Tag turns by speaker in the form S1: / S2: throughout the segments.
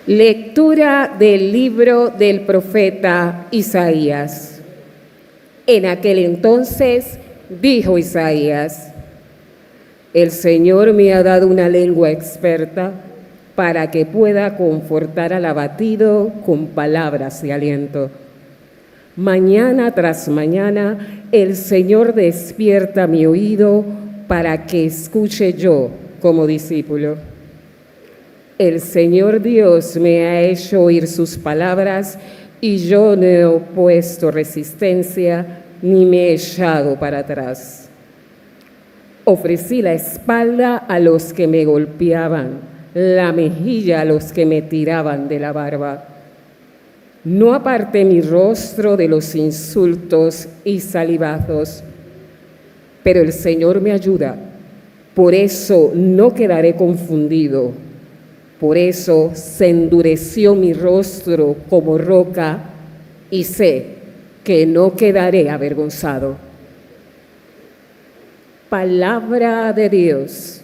S1: Lectura del libro del profeta Isaías. En aquel entonces dijo Isaías: el Señor me ha dado una lengua experta para que pueda confortar al abatido con palabras de aliento. Mañana tras mañana el Señor despierta mi oído para que escuche yo como discípulo. El Señor Dios me ha hecho oír sus palabras y yo no he opuesto resistencia ni me he echado para atrás. Ofrecí la espalda a los que me golpeaban, la mejilla a los que me tiraban de la barba. No aparté mi rostro de los insultos y salivazos, pero el Señor me ayuda, por eso no quedaré confundido. Por eso se endureció mi rostro como roca y sé que no quedaré avergonzado. Palabra de Dios.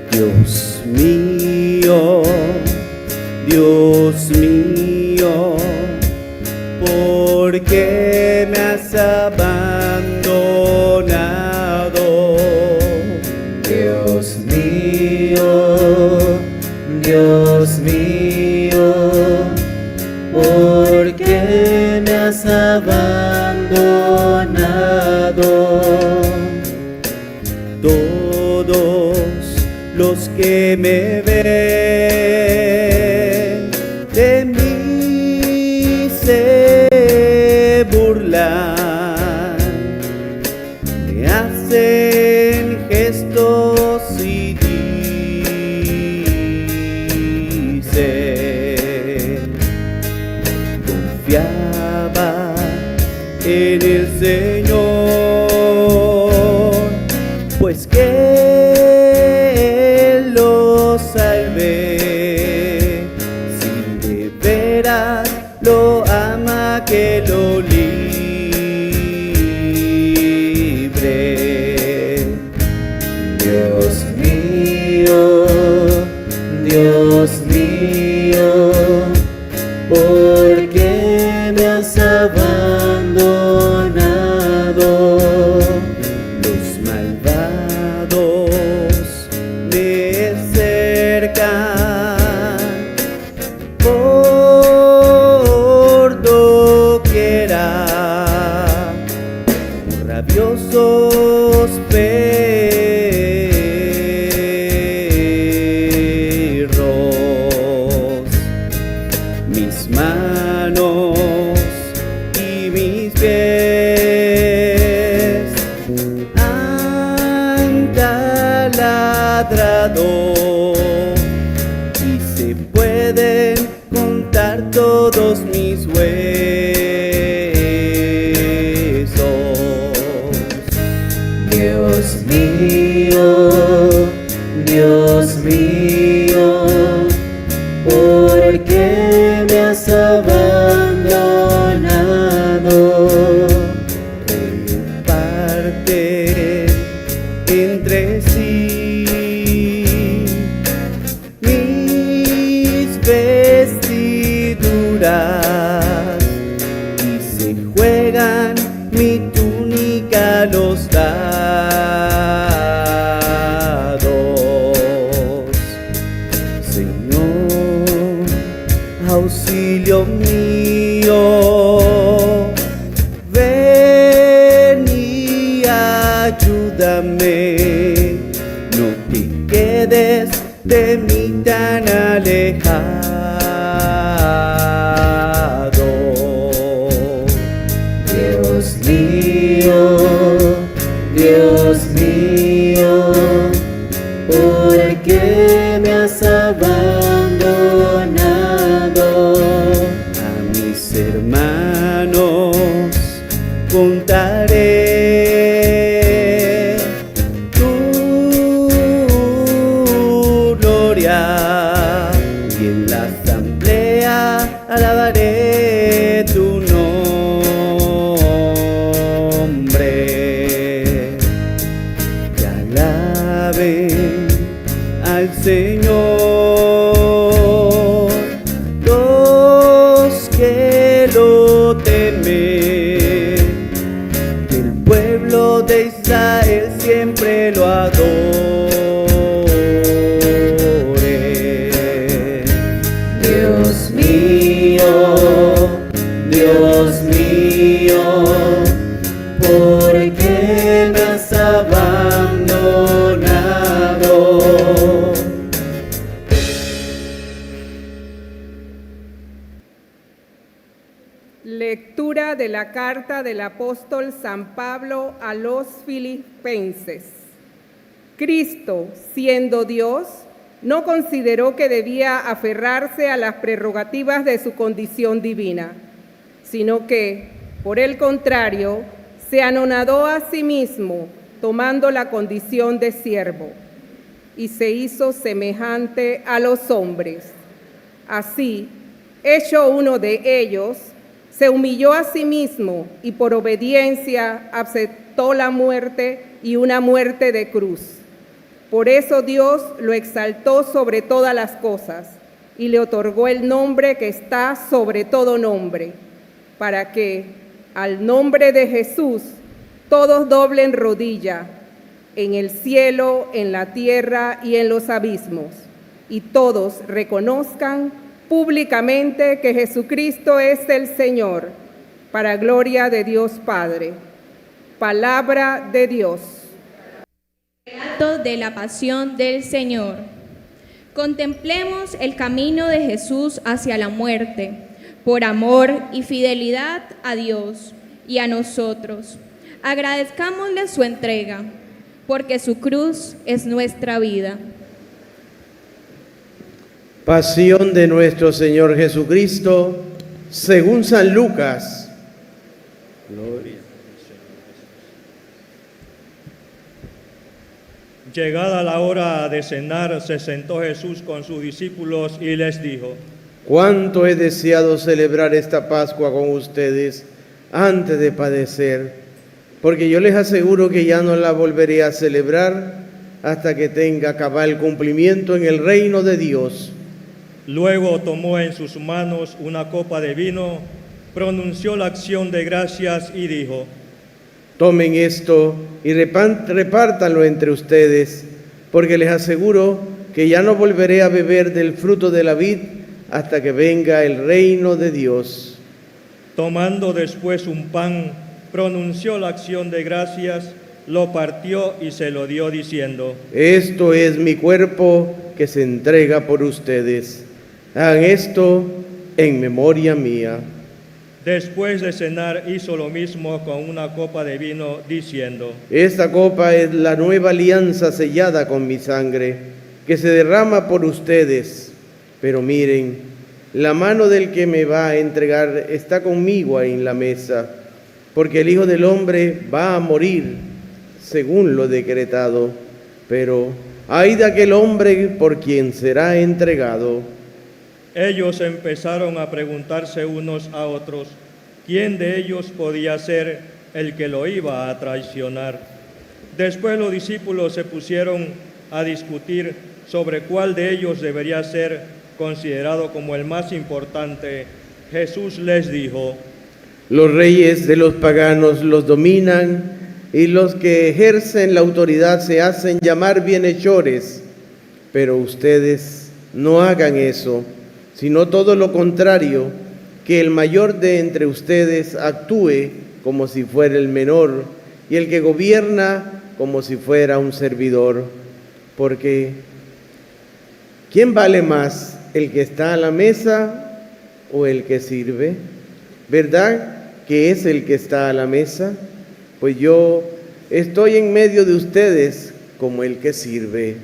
S2: Dios mío, ¿por qué me has abandonado? Dios mío, ¿por qué me has abandonado? Todos los que me ven de mí se burlan, me hacen gestos y dicen: confiaba en el Señor, pues que Él lo salve, si de veras lo ama, que lo libre. Dios mío, ¿por qué me has abandonado? Los malvados me cercan por doquiera, como rabiosos perros. Mis manos y mis pies han taladrado y se pueden contar todos mis huesos. Dios mío, ¿por qué me has abandonado? Reparte entre sí mis vestiduras y se juegan mi túnica los dados. Señor, auxilio mío, ven y ayúdame, no te quedes de mí tan alejado. Dios mío, ¿por qué me has abandonado? A mis hermanos contaré tu gloria y en la asamblea alabaré tu nombre. Que alaben a al Señor, los que lo temen, que el pueblo de Israel siempre lo adore. Dios mío, ¿por qué me has abandonado?
S3: Lectura de la carta del apóstol San Pablo a los Filipenses. Cristo, siendo Dios, no consideró que debía aferrarse a las prerrogativas de su condición divina, sino que, por el contrario, se anonadó a sí mismo, tomando la condición de siervo, y se hizo semejante a los hombres. Así, hecho uno de ellos, se humilló a sí mismo y por obediencia aceptó la muerte y una muerte de cruz. Por eso Dios lo exaltó sobre todas las cosas y le otorgó el nombre que está sobre todo nombre, para que al nombre de Jesús todos doblen rodilla, en el cielo, en la tierra y en los abismos, y todos reconozcan públicamente que Jesucristo es el Señor, para gloria de Dios Padre. Palabra de Dios.
S4: Relato de la pasión del Señor. Contemplemos el camino de Jesús hacia la muerte, por amor y fidelidad a Dios y a nosotros. Agradezcámosle su entrega, porque su cruz es nuestra vida.
S5: Pasión de nuestro Señor Jesucristo, según San Lucas. Gloria.
S6: Llegada la hora de cenar, se sentó Jesús con sus discípulos y les dijo:
S5: Cuánto he deseado celebrar esta Pascua con ustedes antes de padecer, porque yo les aseguro que ya no la volveré a celebrar hasta que tenga cabal cumplimiento en el reino de Dios.
S6: Luego tomó en sus manos una copa de vino, pronunció la acción de gracias y dijo:
S5: Tomen esto y repártanlo entre ustedes, porque les aseguro que ya no volveré a beber del fruto de la vid hasta que venga el reino de Dios.
S6: Tomando después un pan, pronunció la acción de gracias, lo partió y se lo dio diciendo:
S5: Esto es mi cuerpo que se entrega por ustedes. Hagan esto en memoria mía.
S6: Después de cenar hizo lo mismo con una copa de vino, diciendo:
S5: Esta copa es la nueva alianza sellada con mi sangre, que se derrama por ustedes. Pero miren, la mano del que me va a entregar está conmigo en la mesa, porque el Hijo del Hombre va a morir según lo decretado. Pero ay de aquel hombre por quien será entregado.
S6: Ellos empezaron a preguntarse unos a otros quién de ellos podía ser el que lo iba a traicionar. Después los discípulos se pusieron a discutir sobre cuál de ellos debería ser considerado como el más importante. Jesús les dijo:
S5: Los reyes de los paganos los dominan y los que ejercen la autoridad se hacen llamar bienhechores, pero ustedes no hagan eso, sino todo lo contrario, que el mayor de entre ustedes actúe como si fuera el menor, y el que gobierna como si fuera un servidor. Porque ¿quién vale más, el que está a la mesa o el que sirve? ¿Verdad que es el que está a la mesa? Pues yo estoy en medio de ustedes como el que sirve.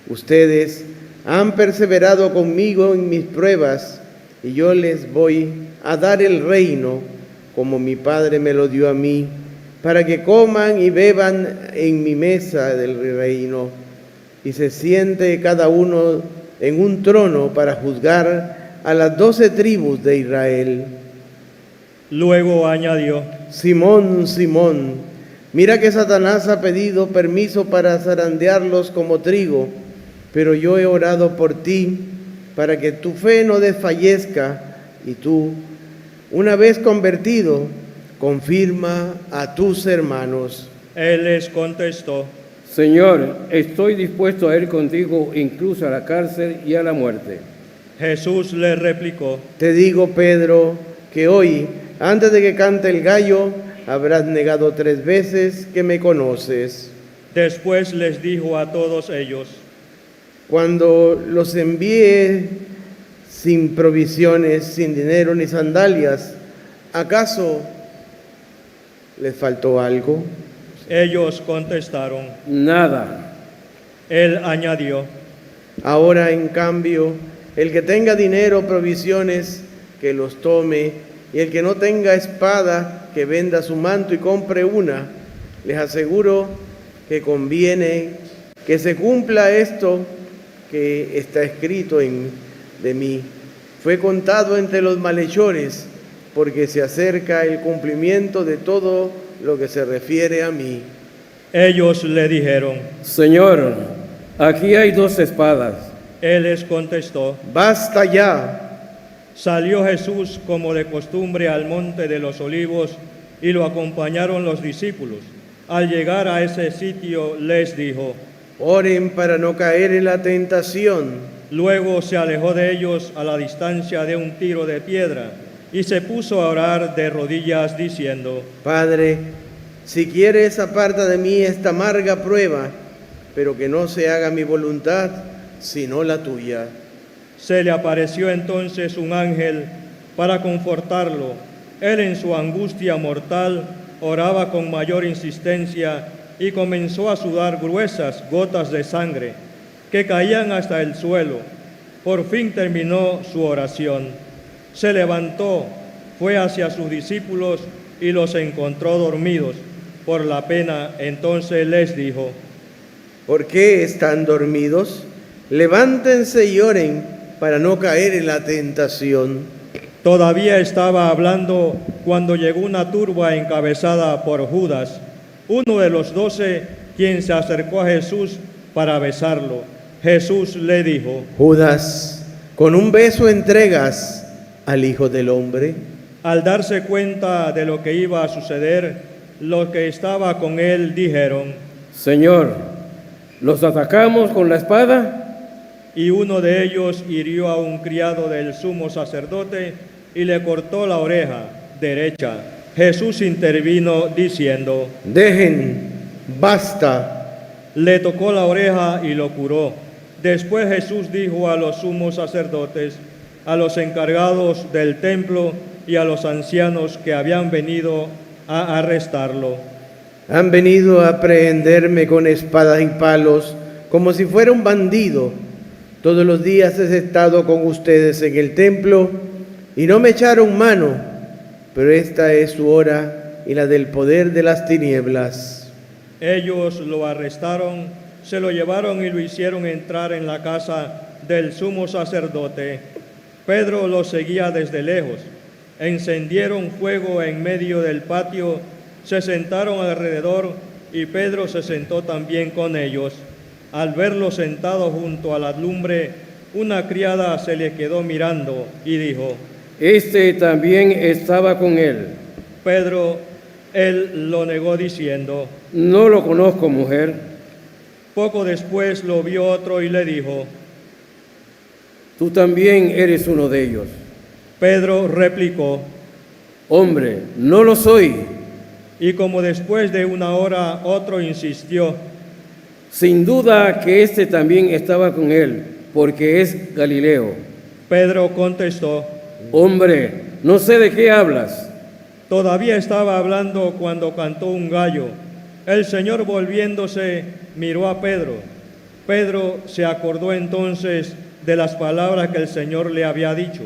S5: Ustedes han perseverado conmigo en mis pruebas, y yo les voy a dar el reino, como mi Padre me lo dio a mí, para que coman y beban en mi mesa del reino, y se siente cada uno en un trono para juzgar a las 12 tribus de Israel.
S6: Luego añadió:
S5: Simón, Simón, mira que Satanás ha pedido permiso para zarandearlos como trigo, pero yo he orado por ti para que tu fe no desfallezca y tú, una vez convertido, confirma a tus hermanos.
S6: Él les contestó:
S7: Señor, estoy dispuesto a ir contigo incluso a la cárcel y a la muerte.
S6: Jesús le replicó:
S5: Te digo, Pedro, que hoy, antes de que cante el gallo, habrás negado 3 veces que me conoces.
S6: Después les dijo a todos ellos:
S5: Cuando los envié sin provisiones, sin dinero ni sandalias, ¿acaso les faltó algo?
S6: Ellos contestaron:
S7: Nada.
S6: Él añadió:
S5: Ahora, en cambio, el que tenga dinero, provisiones, que los tome, y el que no tenga espada, que venda su manto y compre una. Les aseguro que conviene que se cumpla esto que está escrito de mí. Fue contado entre los malhechores, porque se acerca el cumplimiento de todo lo que se refiere a mí.
S6: Ellos le dijeron:
S7: Señor, aquí hay 2 espadas.
S6: Él les contestó:
S5: Basta ya.
S6: Salió Jesús como de costumbre al monte de los olivos y lo acompañaron los discípulos. Al llegar a ese sitio les dijo:
S5: Oren para no caer en la tentación.
S6: Luego se alejó de ellos a la distancia de un tiro de piedra y se puso a orar de rodillas diciendo:
S5: Padre, si quieres, aparta de mí esta amarga prueba, pero que no se haga mi voluntad, sino la tuya.
S6: Se le apareció entonces un ángel para confortarlo. Él en su angustia mortal oraba con mayor insistencia y comenzó a sudar gruesas gotas de sangre que caían hasta el suelo. Por fin terminó su oración. Se levantó, fue hacia sus discípulos y los encontró dormidos por la pena. Entonces les dijo:
S5: ¿Por qué están dormidos? Levántense y oren para no caer en la tentación.
S6: Todavía estaba hablando cuando llegó una turba encabezada por Judas, uno de los 12, quien se acercó a Jesús para besarlo. Jesús le dijo:
S5: Judas, ¿con un beso entregas al Hijo del Hombre?
S6: Al darse cuenta de lo que iba a suceder, los que estaban con él dijeron:
S7: Señor, ¿los atacamos con la espada?
S6: Y uno de ellos hirió a un criado del sumo sacerdote y le cortó la oreja derecha. Jesús intervino diciendo:
S5: Dejen, basta.
S6: Le tocó la oreja y lo curó. Después Jesús dijo a los sumos sacerdotes, a los encargados del templo y a los ancianos que habían venido a arrestarlo:
S5: Han venido a aprehenderme con espadas y palos, como si fuera un bandido. Todos los días he estado con ustedes en el templo y no me echaron mano, pero esta es su hora y la del poder de las tinieblas.
S6: Ellos lo arrestaron, se lo llevaron y lo hicieron entrar en la casa del sumo sacerdote. Pedro lo seguía desde lejos. Encendieron fuego en medio del patio, se sentaron alrededor y Pedro se sentó también con ellos. Al verlo sentado junto a la lumbre, una criada se le quedó mirando y dijo:
S7: Este también estaba con él.
S6: Pedro, él lo negó diciendo:
S7: No lo conozco, mujer.
S6: Poco después lo vio otro y le dijo:
S7: Tú también eres uno de ellos.
S6: Pedro replicó:
S7: Hombre, no lo soy.
S6: Y como después de una hora otro insistió:
S7: Sin duda que este también estaba con él, porque es Galileo.
S6: Pedro contestó:
S7: Hombre, no sé de qué hablas.
S6: Todavía estaba hablando cuando cantó un gallo. El Señor, volviéndose, miró a Pedro. Pedro se acordó entonces de las palabras que el Señor le había dicho: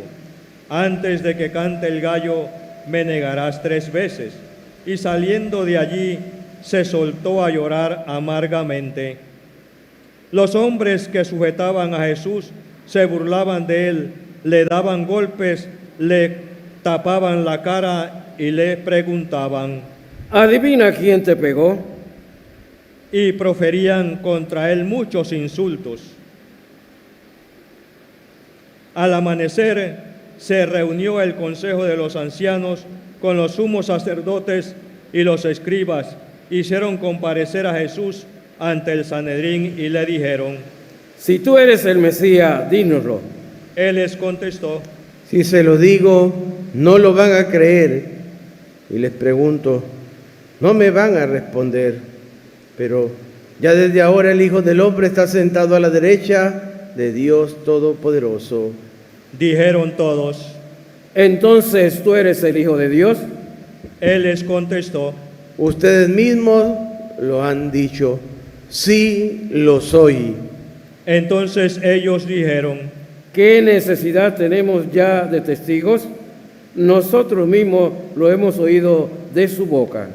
S6: Antes de que cante el gallo, me negarás 3 veces. Y saliendo de allí, se soltó a llorar amargamente. Los hombres que sujetaban a Jesús se burlaban de él, le daban golpes, le tapaban la cara y le preguntaban:
S7: Adivina quién te pegó.
S6: Y proferían contra él muchos insultos. Al amanecer se reunió el consejo de los ancianos con los sumos sacerdotes y los escribas. Hicieron comparecer a Jesús ante el Sanedrín y le dijeron:
S7: Si tú eres el Mesías, dínoslo.
S6: Él les contestó:
S5: Si se lo digo, no lo van a creer. Y les pregunto, no me van a responder. Pero ya desde ahora el Hijo del Hombre está sentado a la derecha de Dios Todopoderoso.
S6: Dijeron todos.
S7: Entonces, ¿tú eres el Hijo de Dios?
S6: Él les contestó:
S5: Ustedes mismos lo han dicho, sí lo soy.
S6: Entonces ellos dijeron:
S7: ¿Qué necesidad tenemos ya de testigos? Nosotros mismos lo hemos oído de su boca.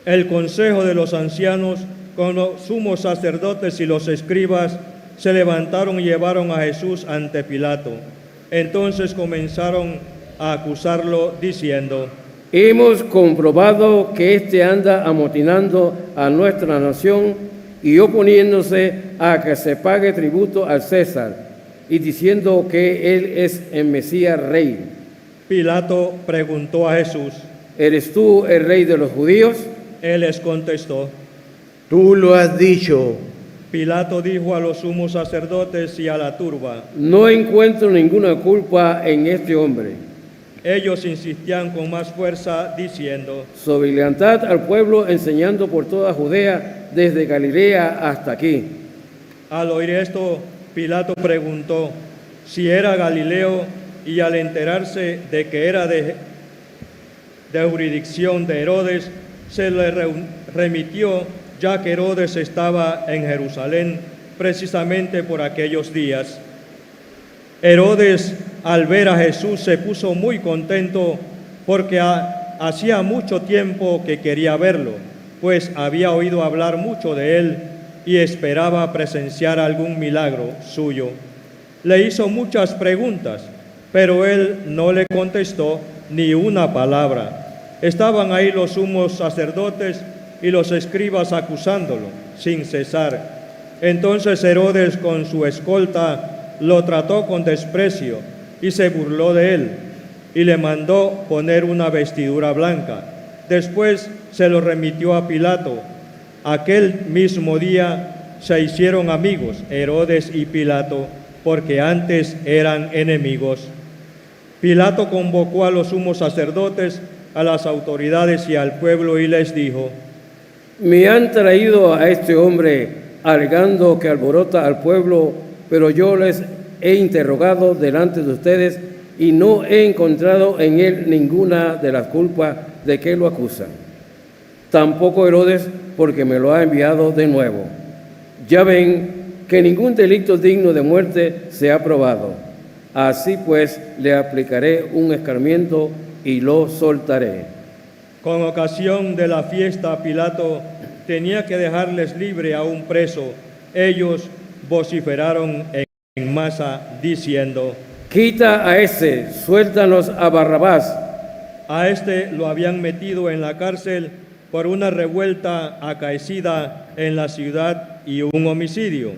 S6: El consejo de los ancianos con los sumos sacerdotes y los escribas se levantaron y llevaron a Jesús ante Pilato. Entonces comenzaron a acusarlo diciendo:
S7: Hemos comprobado que éste anda amotinando a nuestra nación y oponiéndose a que se pague tributo al César y diciendo que él es el Mesías Rey.
S6: Pilato preguntó a Jesús:
S7: ¿Eres tú el Rey de los judíos?
S6: Él les contestó.
S5: Tú lo has dicho.
S6: Pilato dijo a los sumos sacerdotes y a la turba:
S7: No encuentro ninguna culpa en este hombre.
S6: Ellos insistían con más fuerza diciendo:
S7: Sobrelevantad al pueblo enseñando por toda Judea, desde Galilea hasta aquí.
S6: Al oír esto, Pilato preguntó si era Galileo, y al enterarse de que era de jurisdicción de Herodes, se le remitió, ya que Herodes estaba en Jerusalén precisamente por aquellos días. Herodes, al ver a Jesús, se puso muy contento porque hacía mucho tiempo que quería verlo, pues había oído hablar mucho de él y esperaba presenciar algún milagro suyo. Le hizo muchas preguntas, pero él no le contestó ni una palabra. Estaban ahí los sumos sacerdotes y los escribas acusándolo sin cesar. Entonces Herodes, con su escolta, lo trató con desprecio y se burló de él y le mandó poner una vestidura blanca. Después se lo remitió a Pilato. Aquel mismo día se hicieron amigos Herodes y Pilato, porque antes eran enemigos. Pilato convocó a los sumos sacerdotes, a las autoridades y al pueblo y les dijo:
S7: Me han traído a este hombre alegando que alborota al pueblo, pero yo les he interrogado delante de ustedes y no he encontrado en él ninguna de las culpas de que lo acusan. Tampoco Herodes, porque me lo ha enviado de nuevo. Ya ven que ningún delito digno de muerte se ha probado. Así pues, le aplicaré un escarmiento y lo soltaré.
S6: Con ocasión de la fiesta, Pilato tenía que dejarles libre a un preso. Ellos vociferaron en masa diciendo:
S7: Quita a ese, suéltanos a Barrabás.
S6: A este lo habían metido en la cárcel por una revuelta acaecida en la ciudad y un homicidio.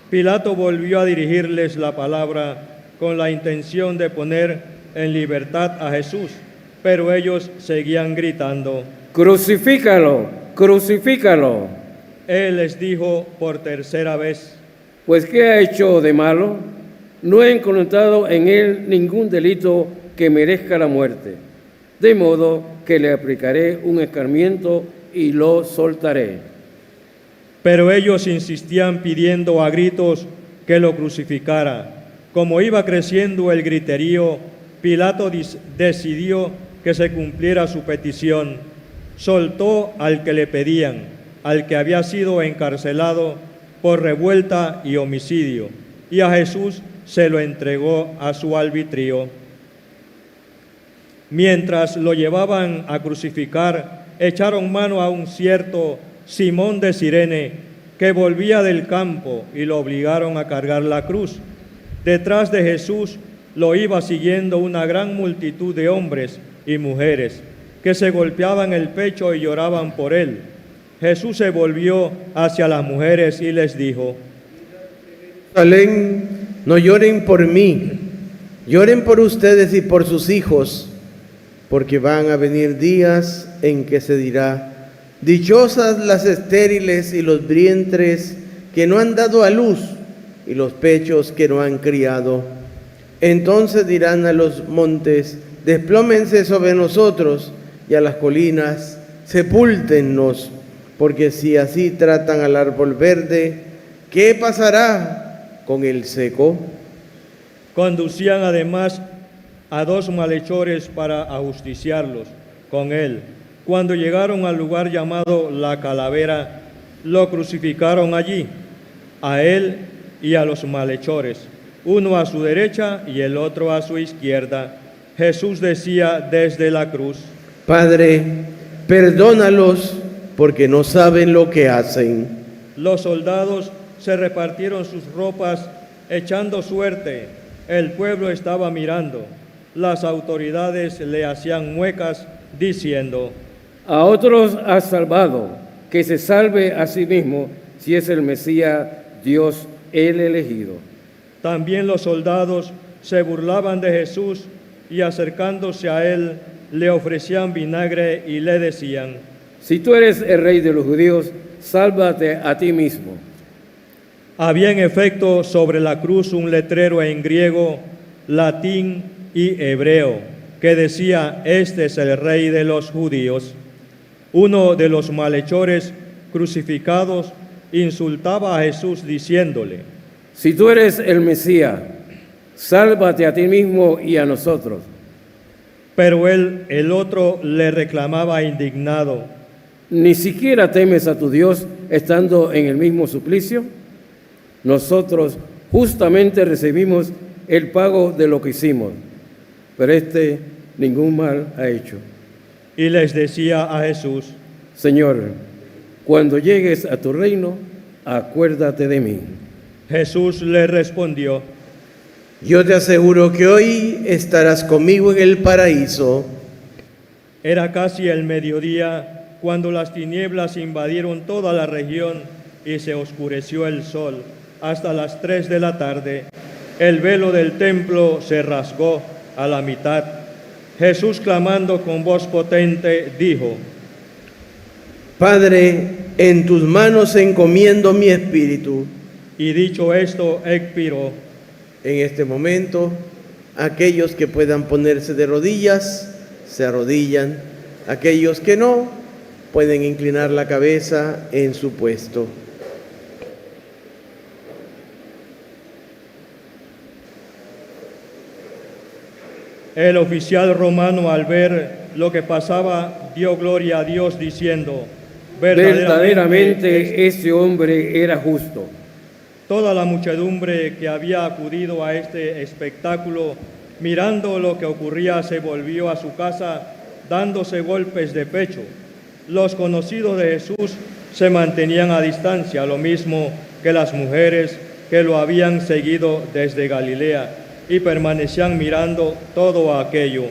S6: Pilato volvió a dirigirles la palabra con la intención de poner en libertad a Jesús, pero ellos seguían gritando:
S7: Crucifícalo, crucifícalo.
S6: Él les dijo por tercera vez:
S7: Pues ¿qué ha hecho de malo? No he encontrado en él ningún delito que merezca la muerte, de modo que le aplicaré un escarmiento y lo soltaré.
S6: Pero ellos insistían pidiendo a gritos que lo crucificara. Como iba creciendo el griterío, Pilato decidió que se cumpliera su petición. Soltó al que le pedían, al que había sido encarcelado por revuelta y homicidio, y a Jesús se lo entregó a su arbitrio. Mientras lo llevaban a crucificar, echaron mano a un cierto Simón de Cirene, que volvía del campo, y lo obligaron a cargar la cruz. Detrás de Jesús lo iba siguiendo una gran multitud de hombres y mujeres, que se golpeaban el pecho y lloraban por él. Jesús se volvió hacia las mujeres y les dijo:
S5: Jerusalén, no lloren por mí, Lloren por ustedes y por sus hijos, porque van a venir días en que se dirá: dichosas las estériles y los vientres que no han dado a luz y los pechos que no han criado. Entonces dirán a los montes: desplómense sobre nosotros, y a las colinas: sepúltennos, porque si así tratan al árbol verde, ¿qué pasará con el seco?
S6: Conducían además a 2 malhechores para ajusticiarlos con él. Cuando llegaron al lugar llamado La Calavera, lo crucificaron allí, a él y a los malhechores, uno a su derecha y el otro a su izquierda. Jesús decía desde la cruz:
S5: Padre, perdónalos, porque no saben lo que hacen.
S6: Los soldados se repartieron sus ropas echando suerte. El pueblo estaba mirando. Las autoridades le hacían muecas diciendo:
S7: A otros has salvado, que se salve a sí mismo, si es el Mesías, Dios el elegido.
S6: También los soldados se burlaban de Jesús y acercándose a él le ofrecían vinagre y le decían:
S7: Si tú eres el rey de los judíos, sálvate a ti mismo.
S6: Había en efecto sobre la cruz un letrero en griego, latín y hebreo que decía: Este es el rey de los judíos. Uno de los malhechores crucificados insultaba a Jesús diciéndole:
S7: Si tú eres el Mesías, sálvate a ti mismo y a nosotros.
S6: Pero el otro le reclamaba indignado:
S7: ¿Ni siquiera temes a tu Dios estando en el mismo suplicio? Nosotros justamente recibimos el pago de lo que hicimos, pero este ningún mal ha hecho.
S6: Y les decía a Jesús:
S7: Señor, cuando llegues a tu reino, acuérdate de mí.
S6: Jesús le respondió:
S5: Yo te aseguro que hoy estarás conmigo en el paraíso.
S6: Era casi el mediodía cuando las tinieblas invadieron toda la región y se oscureció el sol. Hasta las 3 de la tarde, el velo del templo se rasgó a la mitad. Jesús, clamando con voz potente, dijo:
S5: Padre, en tus manos encomiendo mi espíritu.
S6: Y dicho esto, expiró.
S5: En este momento, aquellos que puedan ponerse de rodillas, se arrodillan. Aquellos que no, pueden inclinar la cabeza en su puesto.
S6: El oficial romano, al ver lo que pasaba, dio gloria a Dios diciendo:
S7: Verdaderamente ese hombre era justo.
S6: Toda la muchedumbre que había acudido a este espectáculo, mirando lo que ocurría, se volvió a su casa dándose golpes de pecho. Los conocidos de Jesús se mantenían a distancia, lo mismo que las mujeres que lo habían seguido desde Galilea, y permanecían mirando todo aquello.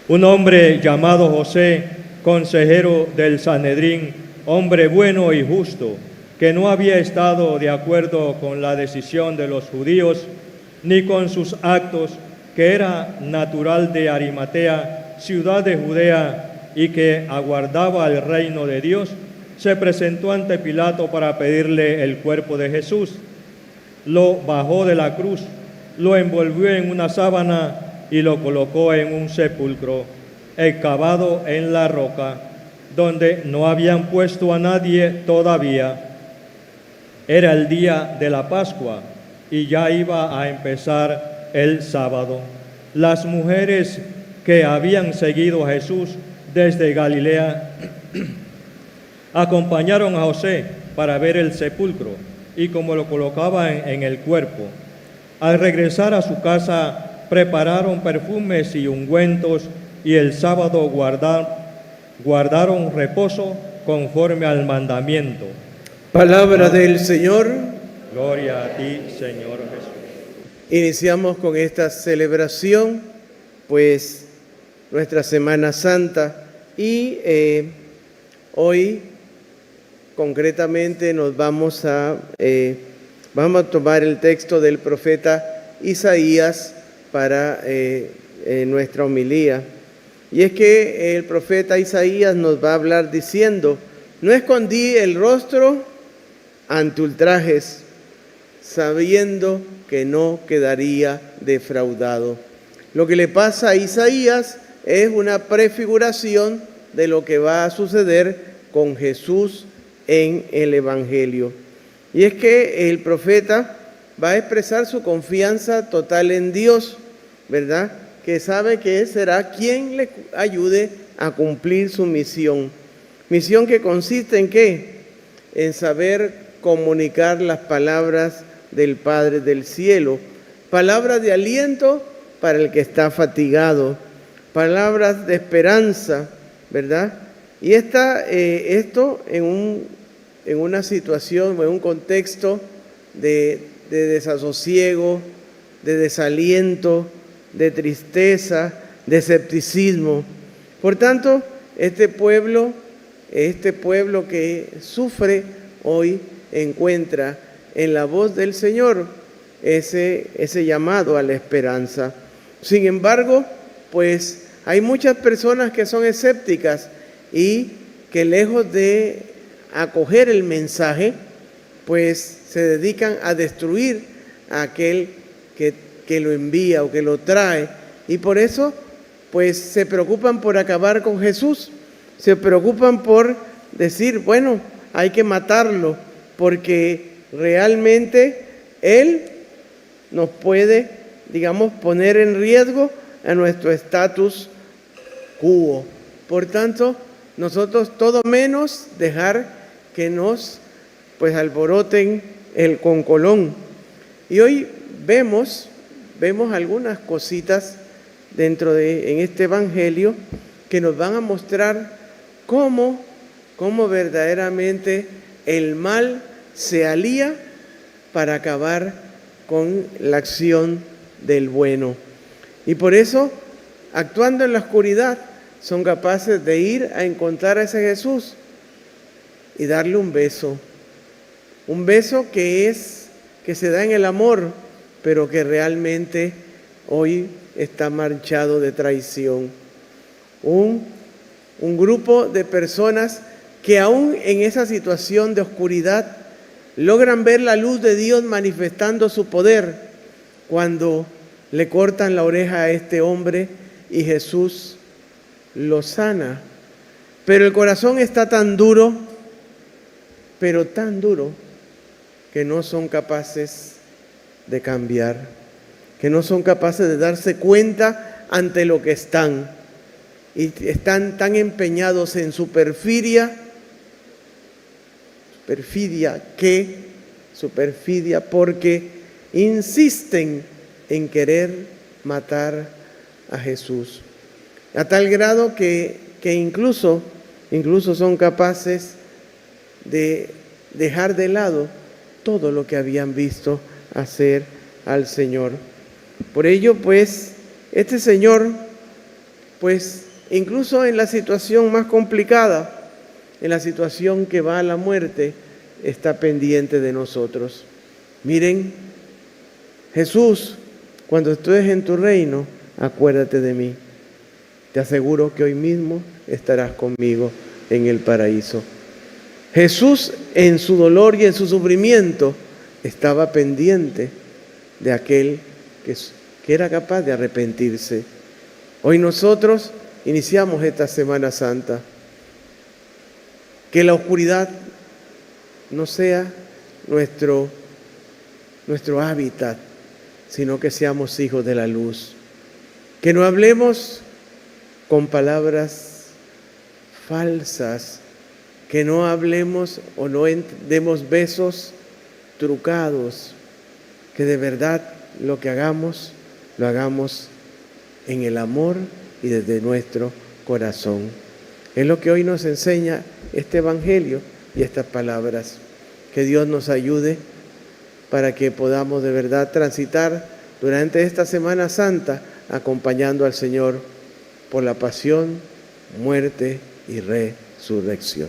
S6: Un hombre llamado José, consejero del Sanedrín, hombre bueno y justo, que no había estado de acuerdo con la decisión de los judíos, ni con sus actos, que era natural de Arimatea, ciudad de Judea, y que aguardaba el reino de Dios, se presentó ante Pilato para pedirle el cuerpo de Jesús. Lo bajó de la cruz, lo envolvió en una sábana y lo colocó en un sepulcro excavado en la roca, donde no habían puesto a nadie todavía. Era el día de la Pascua y ya iba a empezar el sábado. Las mujeres que habían seguido a Jesús desde Galilea acompañaron a José para ver el sepulcro y cómo lo colocaban en el cuerpo. Al regresar a su casa, prepararon perfumes y ungüentos, y el sábado guardaron reposo conforme al mandamiento.
S5: Palabra del Señor.
S6: Gloria a ti, Señor Jesús.
S5: Iniciamos con esta celebración, pues, nuestra Semana Santa, y hoy concretamente nos vamos a tomar el texto del profeta Isaías, para nuestra homilía. Y es que el profeta Isaías nos va a hablar diciendo: no escondí el rostro ante ultrajes, sabiendo que no quedaría defraudado. Lo que le pasa a Isaías es una prefiguración de lo que va a suceder con Jesús en el Evangelio. Y es que el profeta va a expresar su confianza total en Dios, ¿verdad? Que sabe que será quien le ayude a cumplir su misión. Misión que consiste en ¿qué? En saber comunicar las palabras del Padre del cielo, palabras de aliento para el que está fatigado, palabras de esperanza, ¿verdad? Y esto en una situación o en un contexto de desasosiego, de desaliento, de tristeza, de escepticismo. Por tanto, este pueblo que sufre hoy encuentra en la voz del Señor ese llamado a la esperanza. Sin embargo, pues hay muchas personas que son escépticas y que lejos de acoger el mensaje, pues se dedican a destruir a aquel que lo envía o que lo trae. Y por eso, pues se preocupan por acabar con Jesús, se preocupan por decir, bueno, hay que matarlo, porque realmente Él nos puede, digamos, poner en riesgo a nuestro estatus quo. Por tanto, nosotros todo menos dejar que nos, pues, alboroten el concolón. Y hoy vemos algunas cositas en este Evangelio que nos van a mostrar cómo verdaderamente el mal se alía para acabar con la acción del bueno. Y por eso, actuando en la oscuridad, son capaces de ir a encontrar a ese Jesús y darle un beso que se da en el amor, pero que realmente hoy está manchado de traición. Un grupo de personas que aún en esa situación de oscuridad logran ver la luz de Dios manifestando su poder cuando le cortan la oreja a este hombre y Jesús lo sana. Pero el corazón está tan duro, pero tan duro, que no son capaces de cambiar, que no son capaces de darse cuenta ante lo que están, y están tan empeñados en su perfidia porque insisten en querer matar a Jesús, a tal grado que incluso son capaces de dejar de lado todo lo que habían visto hacer al Señor. Por ello, pues, este Señor, pues, incluso en la situación más complicada, en la situación que va a la muerte, está pendiente de nosotros. Miren, Jesús, cuando estés en tu reino, acuérdate de mí. Te aseguro que hoy mismo estarás conmigo en el paraíso. Jesús, en su dolor y en su sufrimiento, estaba pendiente de aquel que era capaz de arrepentirse. Hoy nosotros iniciamos esta Semana Santa. Que la oscuridad no sea nuestro hábitat, sino que seamos hijos de la luz. Que no hablemos con palabras falsas, que no hablemos o no demos besos trucados, que de verdad lo que hagamos, lo hagamos en el amor y desde nuestro corazón. Es lo que hoy nos enseña este Evangelio y estas palabras. Que Dios nos ayude para que podamos de verdad transitar durante esta Semana Santa acompañando al Señor por la pasión, muerte y resurrección.